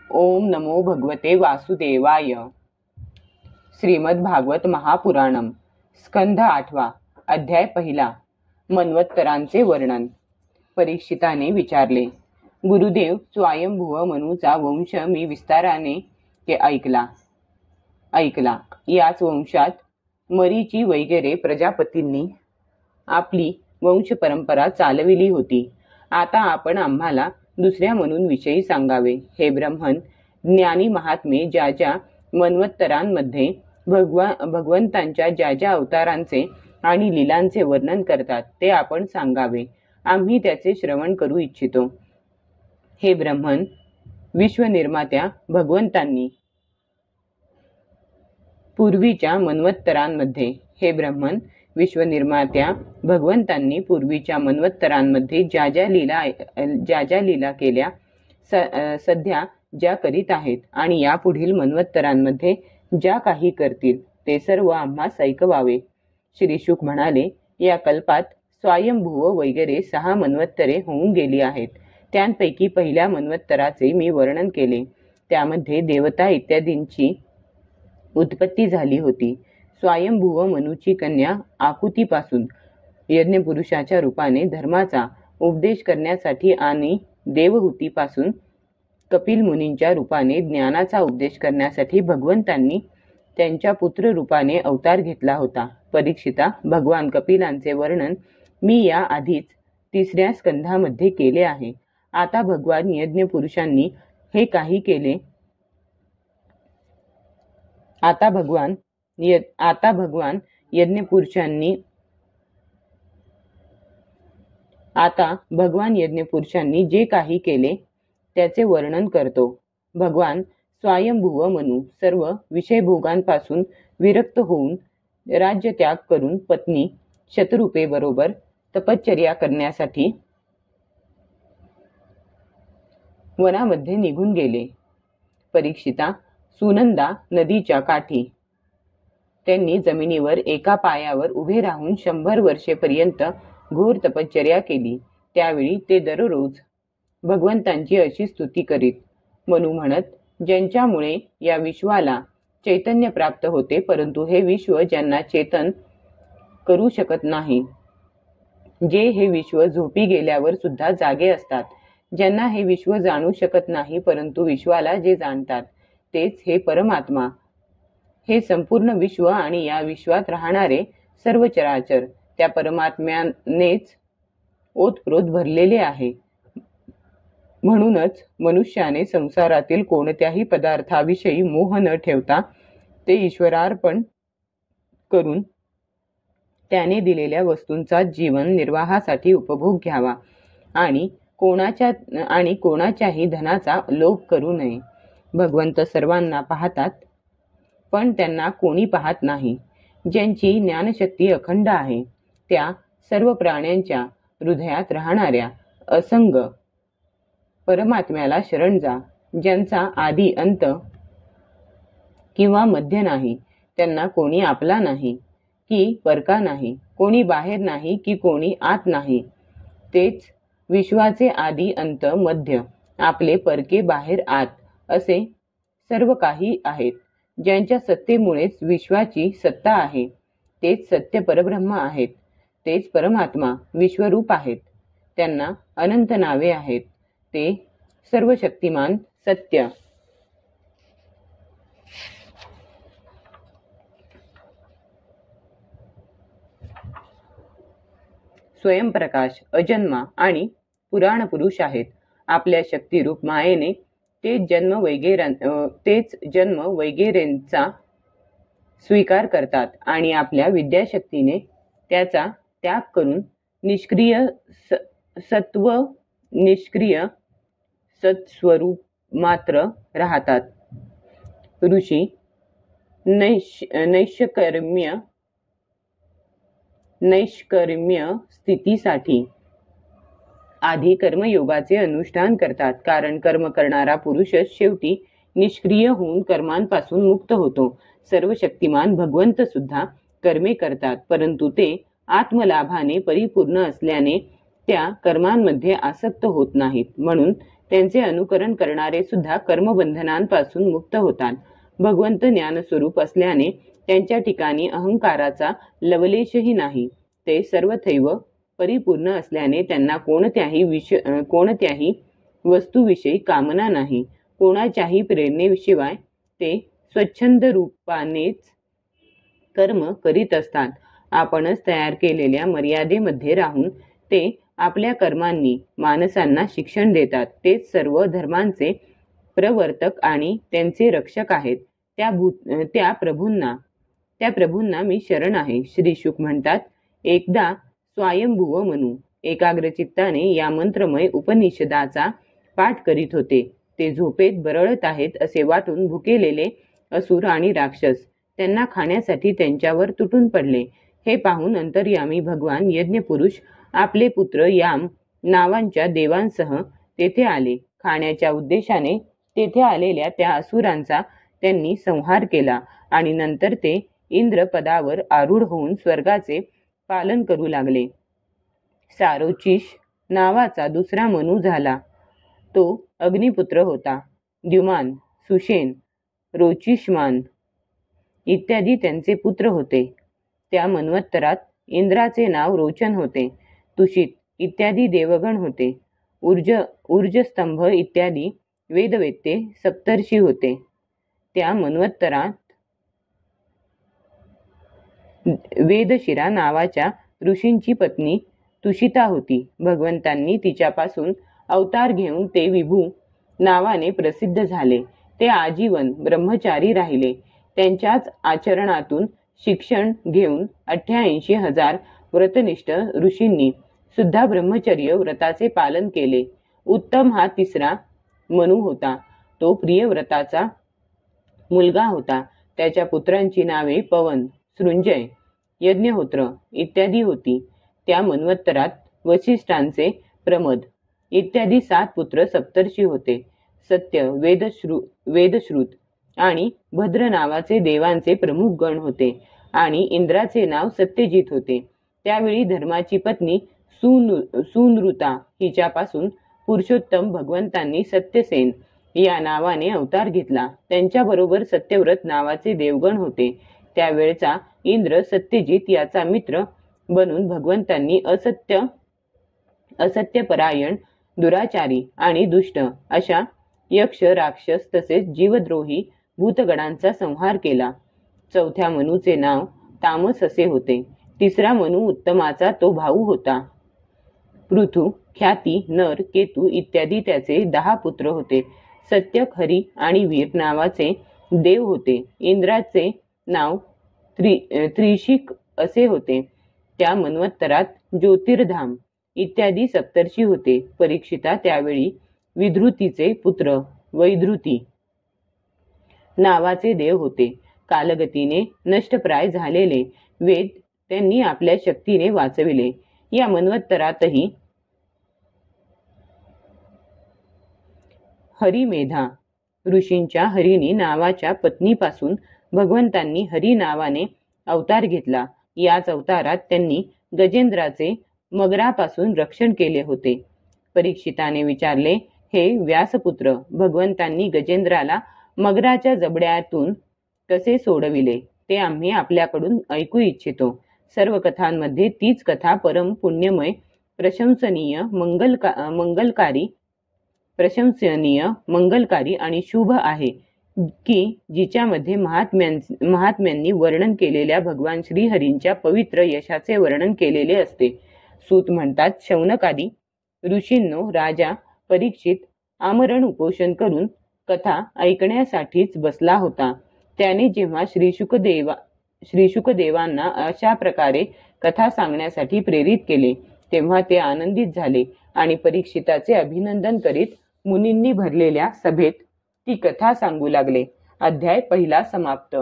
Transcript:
ओम नमो भगवते वासुदेवाय। श्रीमद भागवत महापुराणम स्कंध 8 अध्याय 1 मन्वत्तरांचे वर्णन। परीक्षिताने विचारले, गुरुदेव, स्वयंभुव मनूचा वंश मी विस्ताराने ऐकला। याच वंशात मरीची वगैरे प्रजापतींनी आपली वंश परंपरा चालविली होती। आता आपण आम्हाला दुसऱ्या म्हणून विषयी सांगावे। हे ब्रह्मन, ज्ञानी महात्मे ज्या ज्या मन्वत्तरांमध्ये भगवंतांच्या ज्या ज्या अवतारांचे आणि लीलांचे वर्णन करतात ते आपण सांगावे। आम्ही त्याचे श्रवण करू इच्छितो। हे ब्रह्मन, विश्वनिर्मात्या भगवंतांनी पूर्वीच्या मन्वत्तरांमध्ये ज्या ज्या लीला केल्या, सध्या ज्या करीत आहेत आणि यापुढील मन्वत्तरांमध्ये ज्या काही करतील ते सर्व आम्हास ऐकवावे। श्री शुक म्हणाले, या कल्पात स्वयंभुव वगैरे 6 मन्वत्तरे होऊन गेली आहेत। त्यांपैकी पहिल्या मन्वत्तराचे मी वर्णन केले। त्यामध्ये देवता इत्यादींची उत्पत्ती झाली होती। स्वयंभुव मनूची कन्या आकुतीपासून यज्ञपुरुषाच्या रूपाने धर्माचा उपदेश करण्यासाठी आणि देवहूतीपासून कपिल मुनींच्या रूपाने ज्ञानाचा उपदेश करण्यासाठी भगवंतांनी त्यांच्या पुत्र रूपाने अवतार घेतला होता। परीक्षिता, भगवान कपिलांचे वर्णन मी या आधीच 3ऱ्या स्कंधामध्ये केले आहे। आता भगवान यज्ञपुरुषांनी हे काही केले। आता भगवान यज्ञपुरुषांनी जे काही केले त्याचे वर्णन करतो। भगवान स्वयंभुव मनू सर्व विषयभोगांपासून विरक्त होऊन राज्यत्याग करून पत्नी शतरूपे बरोबर तपश्चर्या करण्यासाठी वनामध्ये निघून गेले। परीक्षिता, सुनंदा नदीच्या काठी त्यांनी जमिनीवर एका पायावर उभे राहून 100 वर्षेपर्यंत घोर तपश्चर्या केली। त्यावेळी ते दररोज भगवंतांची अशी स्तुती करीत। मनू म्हणत, ज्यांच्यामुळे या विश्वाला चैतन्य प्राप्त होते, परंतु हे विश्व ज्यांना चेतन करू शकत नाही, जे हे विश्व झोपी गेल्यावर सुद्धा जागे असतात, ज्यांना हे विश्व जाणू शकत नाही, परंतु विश्वाला जे जाणतात तेच हे परमात्मा, हे संपूर्ण विश्व आणि या विश्वात राहणारे सर्व चराचर त्या परमात्म्यानेच ओतप्रोत भरलेले आहे। म्हणूनच मनुष्याने संसारातील कोणत्याही पदार्थाविषयी मोह न ठेवता ते ईश्वरार्पण करून त्याने दिलेल्या वस्तूंचा जीवन निर्वाहासाठी उपभोग घ्यावा आणि कोणाच्याही धनाचा लोभ करू नये। भगवंत सर्वांना पाहतात, पण त्यांना कोणी पाहत नाही। ज्यांची ज्ञानशक्ती अखंड आहे, त्या सर्व प्राण्यांच्या हृदयात राहणाऱ्या असंग परमात्म्याला शरण जा। ज्यांचा आदी अंत किंवा मध्य नाही, त्यांना कोणी आपला नाही की परका नाही, कोणी बाहेर नाही की कोणी आत नाही, तेच विश्वाचे आदी अंत मध्य, आपले परके बाहेर आत असे सर्व काही आहेत। ज्यांच्या सत्तेमुळेच विश्वाची सत्ता आहे, तेच सत्य परब्रह्म आहेत, तेच परमात्मा विश्वरूप आहेत। त्यांना अनंत नावे आहेत, ते सर्व शक्तिमान सत्य स्वयंप्रकाश अजन्मा आणि पुराण पुरुष आहेत। आपल्या शक्तिरूप मायेने तेच जन्म वगैरेंचा स्वीकार करतात आणि आपल्या विद्याशक्तीने त्याचा त्याग करून निष्क्रिय सत्स्वरूप मात्र राहतात। ऋषी नैष्कर्म्य स्थितीसाठी आधी कर्मयोगाचे अनुष्ठान करतात, कारण कर्म करणारा पुरुषच शेवटी निष्क्रिय होऊन कर्मांपासून मुक्त होतो। सर्व शक्तिमान भगवंत सुद्धा कर्मे करतात, परंतु ते आत्मलाभाने परिपूर्ण असल्याने त्या कर्मांमध्ये आसक्त होत नाहीत, म्हणून त्यांचे अनुकरण करणारे सुद्धा कर्मबंधनांपासून मुक्त होतात. भगवंत ज्ञानस्वरूप असल्याने त्यांच्या ठिकाणी अहंकाराचा लवलेशही नाही. ते सर्वथैव परिपूर्ण असल्याने त्यांना कोणत्याही वस्तूविषयी कामना नाही. कोणाच्याही प्रेरणेशिवाय ते स्वच्छंद रूपानेच कर्म करीत असतात. आपणच तयार केलेल्या मर्यादेमध्ये राहून ते आपल्या कर्मांनी माणसांना शिक्षण देतात. तेच सर्व धर्मांचे प्रवर्तक आणि त्यांचे रक्षक आहेत. त्या प्रभूंना मी शरण आहे. श्री शुक म्हणतात, एकदा स्वयंभुव मनू एकाग्रचित्ताने या मंत्रमय उपनिषदाचा पाठ करीत होते. ते झोपेत बरळत आहेत असे वाटून भुकेलेले असुर आणि राक्षस त्यांना खाण्यासाठी त्यांच्यावर तुटून पडले. हे पाहून अंतर्यामी भगवान यज्ञपुरुष आपले पुत्र याम नावांच्या देवांसह तेथे आले. खाण्याच्या उद्देशाने तेथे आलेल्या त्या असुरांचा त्यांनी संहार केला आणि नंतर ते इंद्र पदावर आरूढ होऊन स्वर्गाचे पालन करू लागले. सारोचिष नावाचा दुसरा मनू झाला. तो अग्निपुत्र होता. द्युमान, सुषेण, रोचिष्मान इत्यादी त्यांचे पुत्र होते. त्या मन्वत्तरात इंद्राचे नाव रोचन होते. तुषित इत्यादी देवगण होते. ऊर्जस्तंभ इत्यादी वेदवेत्ते सप्तर्षी होते. त्या मन्वत्तरात वेदशिरा नावाच्या ऋषींची पत्नी तुषिता होती. भगवंतांनी तिच्यापासून अवतार घेऊन ते विभू नावाने प्रसिद्ध झाले. ते आजीवन ब्रह्मचारी राहिले. त्यांच्याच आचरणातून शिक्षण घेऊन 88,000 व्रतनिष्ठ ऋषींनी सुद्धा ब्रह्मचर्य व्रताचे पालन केले. उत्तम हा तिसरा मनू होता. तो प्रियव्रताचा मुलगा होता. त्याच्या पुत्रांची नावे पवन, सृंजय, यज्ञहोत्र इत्यादी होती. त्या मन्वत्तरात वसिष्ठांचे प्रमद इत्यादी 7 पुत्र सप्तर्षी होते. सत्य, वेदश्रुत आणि भद्र नावाचे देवांचे प्रमुख गण होते आणि इंद्राचे नाव सत्यजित होते. त्यावेळी धर्माची पत्नी सुनृता हिच्यापासून पुरुषोत्तम भगवंतांनी सत्यसेन या नावाने अवतार घेतला. त्यांच्याबरोबर सत्यव्रत नावाचे देवगण होते. त्यावेळचा इंद्र सत्यजित याचा मित्र बनून भगवंतांनी असत्यपरायण, दुराचारी आणि दुष्ट अशा यक्ष, राक्षस तसेच जीवद्रोही भूतगणांचा संहार केला. चौथ्या मनूचे नाव तामस असे होते. तिसरा मनू उत्तमाचा तो भाऊ होता. पृथु, ख्याती, नर, केतू इत्यादी त्याचे 10 पुत्र होते. सत्यक, हरी आणि वीर नावाचे देव होते. इंद्राचे नाव त्रिशिक असे होते. त्या मन्वत्तरात ज्योतिर्धाम इत्यादी सप्तर्षी होते. परीक्षिता त्यावेळी विधृतीचे पुत्र वैधृती नावाचे देव होते. कालगतीने नष्टप्राय झालेले वेद त्यांनी आपल्या शक्तीने वाचविले. या मन्वत्तरातही हरिमेधा ऋषींच्या हरिणी नावाच्या पत्नीपासून भगवंतांनी हरी नावाने अवतार घेतला. याच अवतारात त्यांनी गजेंद्राचे मगरापासून रक्षण केले होते. परीक्षिताने विचारले, हे व्यासपुत्र, भगवंतांनी गजेंद्राला मगराच्या जबड्यातून कसे सोडविले ते आम्ही आपल्याकडून ऐकू इच्छितो. सर्व कथांमध्ये तीच कथा परम पुण्यमय, प्रशंसनीय, मंगलकारी आणि शुभ आहे की जिच्यामध्ये महात्म्यांनी वर्णन केलेल्या भगवान श्रीहरींच्या पवित्र यशाचे वर्णन केलेले असते. सूत म्हणतात, शौनकादी ऋषींनो, राजा परीक्षित आमरण उपोषण करून कथा ऐकण्यासाठीच बसला होता. त्याने जेव्हा श्रीशुकदेवांना अशा प्रकारे कथा सांगण्यासाठी प्रेरित केले तेव्हा ते आनंदित झाले आणि परीक्षिताचे अभिनंदन करीत मुनींनी भरलेल्या सभेत ती कथा सांगू लागले. अध्याय 1 समाप्त.